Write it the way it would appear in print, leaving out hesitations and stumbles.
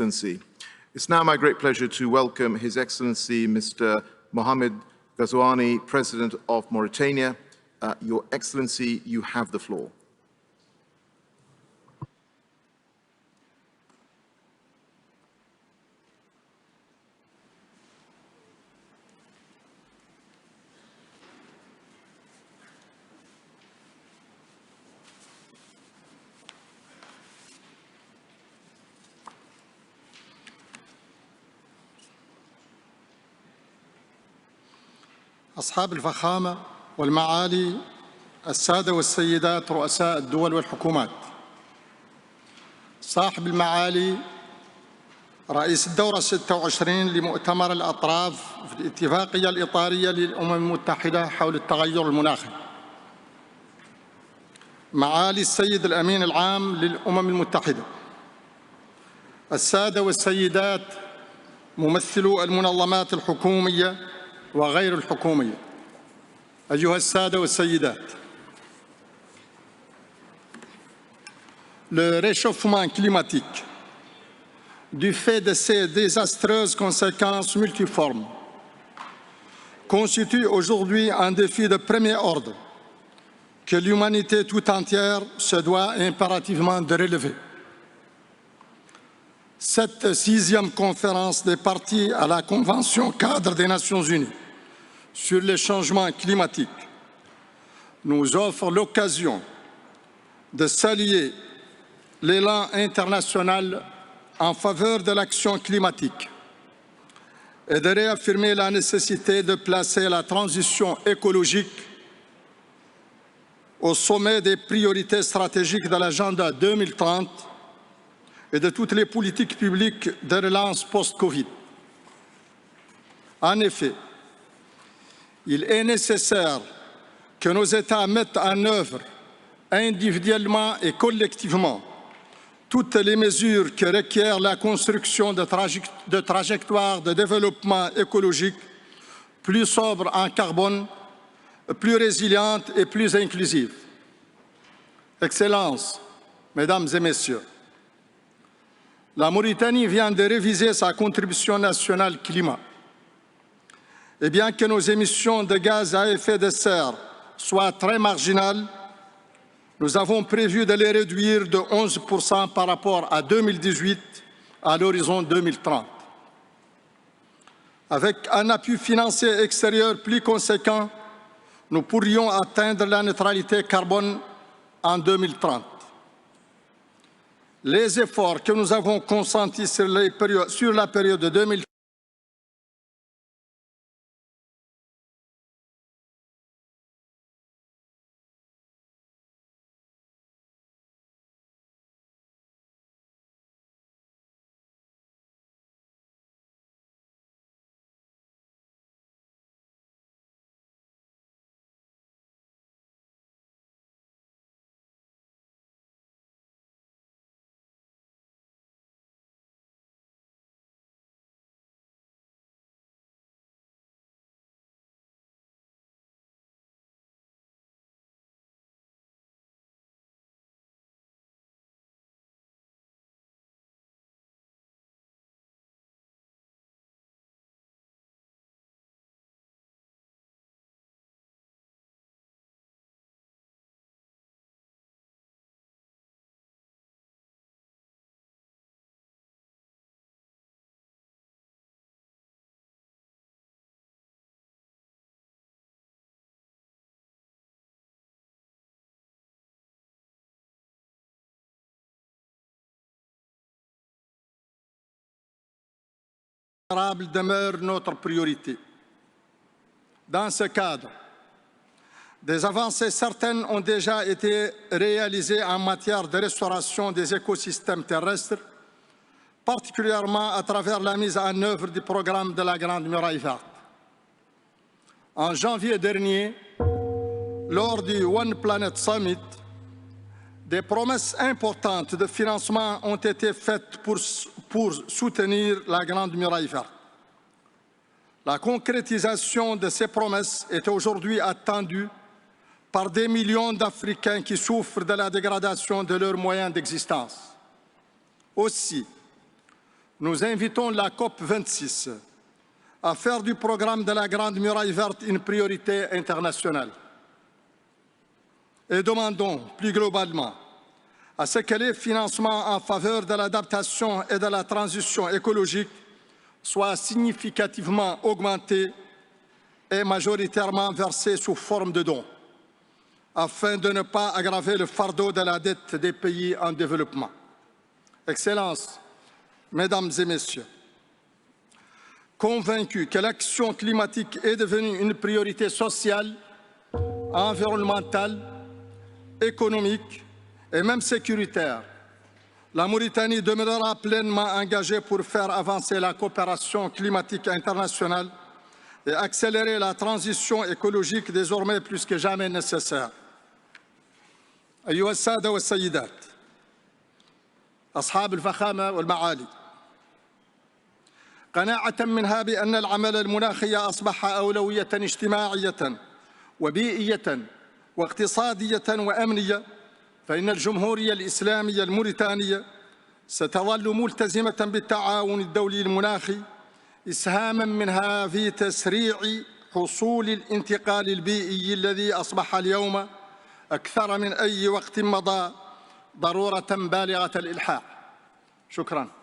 Excellency. It's now my great pleasure to welcome His Excellency Mr. Mohamed Ghazouani, President of Mauritania. Your Excellency, you have the floor. أصحاب الفخامة والمعالي السادة والسيدات رؤساء الدول والحكومات، صاحب المعالي رئيس الدورة 26 لمؤتمر الأطراف في الاتفاقية الإطارية للأمم المتحدة حول التغير المناخي، معالي السيد الأمين العام للأمم المتحدة، السادة والسيدات ممثلو المنظمات الحكومية وغير الحكومية، أيها السادة والسيدات. Le réchauffement climatique, du fait de ses désastreuses conséquences multiformes, constitue aujourd'hui un défi de premier ordre que l'humanité tout entière se doit impérativement de relever. Cette 6e conférence des parties à la Convention cadre des Nations Unies sur les changements climatiques nous offre l'occasion de saluer l'élan international en faveur de l'action climatique et de réaffirmer la nécessité de placer la transition écologique au sommet des priorités stratégiques de l'agenda 2030 et de toutes les politiques publiques de relance post-Covid. En effet, il est nécessaire que nos États mettent en œuvre individuellement et collectivement toutes les mesures qui requièrent la construction de trajectoires de développement écologique plus sobres en carbone, plus résilientes et plus inclusives. Excellences, Mesdames et Messieurs, la Mauritanie vient de réviser sa contribution nationale climat. Et bien que nos émissions de gaz à effet de serre soient très marginales, nous avons prévu de les réduire de 11% par rapport à 2018 à l'horizon 2030. Avec un appui financier extérieur plus conséquent, nous pourrions atteindre la neutralité carbone en 2030. Les efforts que nous avons consentis sur la période de 2030 demeure notre priorité. Dans ce cadre, des avancées certaines ont déjà été réalisées en matière de restauration des écosystèmes terrestres, particulièrement à travers la mise en œuvre du programme de la Grande Muraille Verte. En janvier dernier, lors du One Planet Summit, des promesses importantes de financement ont été faites pour soutenir la Grande Muraille Verte. La concrétisation de ces promesses est aujourd'hui attendue par des millions d'Africains qui souffrent de la dégradation de leurs moyens d'existence. Aussi, nous invitons la COP 26 à faire du programme de la Grande Muraille Verte une priorité internationale. Et demandons plus globalement à ce que les financements en faveur de l'adaptation et de la transition écologique soient significativement augmentés et majoritairement versés sous forme de dons, afin de ne pas aggraver le fardeau de la dette des pays en développement. Excellences, Mesdames et Messieurs, convaincus que l'action climatique est devenue une priorité sociale, environnementale, économique et même sécuritaire, la Mauritanie demeurera pleinement engagée pour faire avancer la coopération climatique internationale et accélérer la transition écologique désormais plus que jamais nécessaire. أيها السادة والسيدات، أصحاب الفخامة والمعالي، قناعة منها بأن العمل المناخي أصبح أولوية اجتماعية وبيئية واقتصادية وأمنية، فإن الجمهورية الإسلامية الموريتانية ستظل ملتزمة بالتعاون الدولي المناخي إسهاماً منها في تسريع حصول الانتقال البيئي الذي أصبح اليوم أكثر من أي وقت مضى ضرورة بالغة الإلحاح. شكراً.